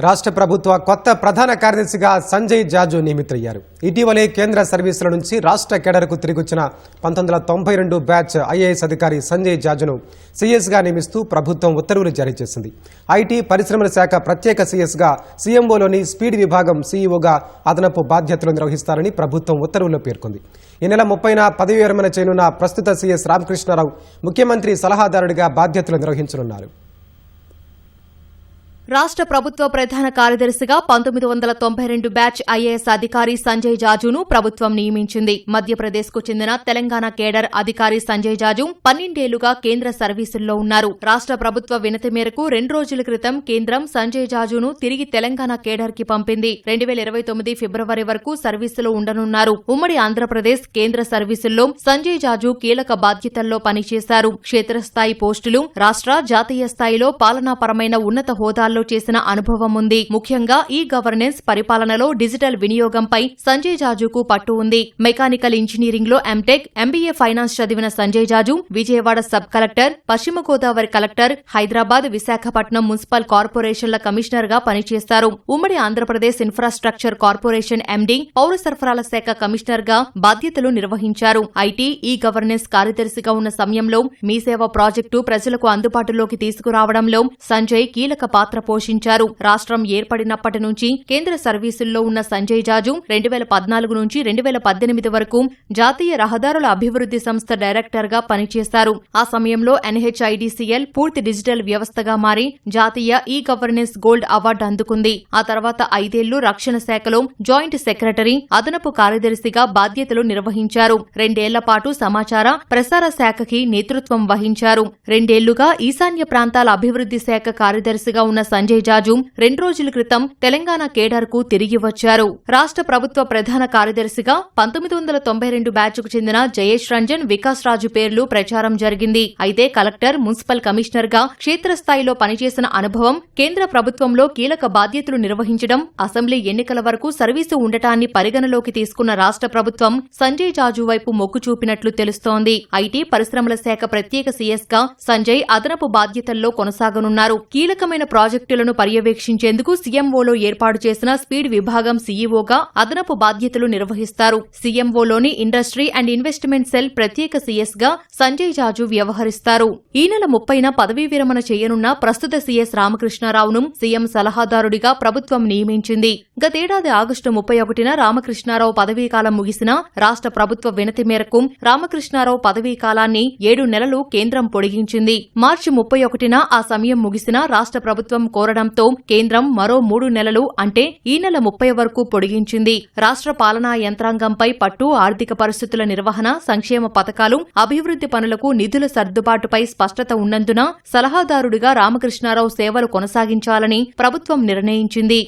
రాష్ట్ర ప్రభుత్వ కొత్త ప్రధాన కార్యదర్శిగా సంజయ్ జాజు నియమితులయ్యారు. ఇటీవలే కేంద్ర సర్వీసుల నుంచి రాష్ట్ర కేడర్కు తిరిగొచ్చిన 1992 బ్యాచ్ ఐఏఎస్ అధికారి సంజయ్ జాజును సీఎస్గా నియమిస్తూ ప్రభుత్వం ఉత్తర్వులు జారీ చేసింది. ఐటీ పరిశ్రమల శాఖ ప్రత్యేక సీఎస్గా సీఎంఓలోని స్పీడ్ విభాగం సీఈఓగా అదనపు బాధ్యతలు నిర్వహిస్తారని ప్రభుత్వం ఉత్తర్వుల్లో పేర్కొంది. ఈ నెల 30న పదవి విరమణ చేయనున్న ప్రస్తుత సీఎస్ రామకృష్ణారావు ముఖ్యమంత్రి సలహాదారుడిగా బాధ్యతలు నిర్వహించనున్నారు. రాష్ట్ర ప్రభుత్వ ప్రధాన కార్యదర్శిగా 1992 బ్యాచ్ ఐఏఎస్ అధికారి సంజయ్ జాజును ప్రభుత్వం నియమించింది. మధ్యప్రదేశ్కు చెందిన తెలంగాణ కేడర్ అధికారి సంజయ్ జాజు 12 ఏళ్లుగా కేంద్ర సర్వీసుల్లో ఉన్నారు. రాష్ట్ర ప్రభుత్వ వినతి మేరకు 2 రోజుల క్రితం కేంద్రం సంజయ్ జాజును తిరిగి తెలంగాణ కేడర్ కి పంపింది. 2029 ఫిబ్రవరి వరకు సర్వీసులో ఉండనున్నారు. ఉమ్మడి ఆంధ్రప్రదేశ్ కేంద్ర సర్వీసుల్లో సంజయ్ జాజు కీలక బాధ్యతల్లో పనిచేశారు. క్షేత్రస్థాయి పోస్టులు, రాష్ట్ర జాతీయ స్థాయిలో పాలనాపరమైన ఉన్నత హోదాల్లో చేసిన అనుభవం ఉంది. ముఖ్యంగా ఈ గవర్నెన్స్ పరిపాలనలో డిజిటల్ వినియోగంపై సంజయ్ జాజుకు పట్టు ఉంది. మెకానికల్ ఇంజనీరింగ్ లో ఎంటెక్, ఎంబీఏ ఫైనాన్స్ చదివిన సంజయ్ జాజు విజయవాడ సబ్ కలెక్టర్, పశ్చిమ గోదావరి కలెక్టర్, హైదరాబాద్, విశాఖపట్నం మున్సిపల్ కార్పొరేషన్ల కమిషనర్ గా పనిచేస్తారు. ఉమ్మడి ఆంధ్రప్రదేశ్ ఇన్ఫ్రాస్ట్రక్చర్ కార్పొరేషన్ ఎండీ, పౌర సరఫరాల శాఖ కమిషనర్ గా బాధ్యతలు నిర్వహించారు. ఐటీ, ఈ గవర్నెన్స్ కార్యదర్శిగా ఉన్న సమయంలో మీ సేవ ప్రాజెక్టు ప్రజలకు అందుబాటులోకి తీసుకురావడంలో సంజయ్ కీలక పాత్ర పోషించారు. రాష్ట్రం ఏర్పడినప్పటి నుంచి కేంద్ర సర్వీసుల్లో ఉన్న సంజయ్ జాజు 2014 నుంచి 2018 వరకు జాతీయ రహదారుల అభివృద్ది సంస్థ డైరెక్టర్ గా పనిచేశారు. ఆ సమయంలో NHIDCL పూర్తి డిజిటల్ వ్యవస్థగా మారి జాతీయ ఈ గవర్నెన్స్ గోల్డ్ అవార్డు అందుకుంది. ఆ తర్వాత 5 ఏళ్లు రక్షణ శాఖలో జాయింట్ సెక్రటరీ, అదనపు కార్యదర్శిగా బాధ్యతలు నిర్వహించారు. 2 ఏళ్ల పాటు సమాచార ప్రసార శాఖకి నేతృత్వం వహించారు. 2 ఏళ్లుగా ఈశాన్య ప్రాంతాల అభివృద్ది శాఖ కార్యదర్శిగా ఉన్న సంజయ్ జాజు 2 రోజుల క్రితం తెలంగాణ కేడర్కు తిరిగి వచ్చారు. రాష్ట్ర ప్రభుత్వ ప్రధాన కార్యదర్శిగా 1992 బ్యాచ్కు చెందిన జయేష్ రంజన్, వికాస్ రాజు పేర్లు ప్రచారం జరిగింది. అయితే కలెక్టర్, మున్సిపల్ కమిషనర్ గా క్షేత్రస్థాయిలో పనిచేసిన అనుభవం, కేంద్ర ప్రభుత్వంలో కీలక బాధ్యతలు నిర్వహించడం, అసెంబ్లీ ఎన్నికల వరకు సర్వీసు ఉండటాన్ని పరిగణలోకి తీసుకున్న రాష్ట్ర ప్రభుత్వం సంజయ్ జాజు వైపు మొగ్గు చూపినట్లు తెలుస్తోంది. ఐటీ పరిశ్రమల శాఖ ప్రత్యేక సీఎస్ గా సంజయ్ అదనపు బాధ్యతల్లో కొనసాగనున్నారు. కీలకమైన ప్రాజెక్టులను పర్యవేక్షించేందుకు సీఎంఓలో ఏర్పాటు చేసిన స్పీడ్ విభాగం సీఈఓగా అదనపు బాధ్యతలు నిర్వహిస్తారు. సీఎంఓలోని ఇండస్ట్రీ అండ్ ఇన్వెస్ట్మెంట్ సెల్ ప్రత్యేక సీఎస్ గా సంజయ్ జాజు వ్యవహరిస్తారు. ఈ నెల 30న పదవీ విరమణ చేయనున్న ప్రస్తుత సీఎస్ రామకృష్ణారావును సీఎం సలహాదారుడిగా ప్రభుత్వం నియమించింది. గతేడాది ఆగస్టు 31న రామకృష్ణారావు పదవీకాలం ముగిసిన రాష్ట్ర ప్రభుత్వ వినతి మేరకు రామకృష్ణారావు పదవీకాలాన్ని 7 నెలలు కేంద్రం పొడిగించింది. మార్చి 31న ఆ సమయం ముగిసిన రాష్ట్ర ప్రభుత్వం కోరడంతో కేంద్రం మరో 3 నెలలు అంటే ఈ నెల 30 వరకు పొడిగించింది. రాష్ట్ర పాలనా యంత్రాంగంపై పట్టు, ఆర్థిక పరిస్థితుల నిర్వహణ, సంక్షేమ పథకాలు, అభివృద్ది పనులకు నిధుల సర్దుబాటుపై స్పష్టత ఉన్నందున సలహాదారుడిగా రామకృష్ణారావు సేవలు కొనసాగించాలని ప్రభుత్వం నిర్ణయించింది.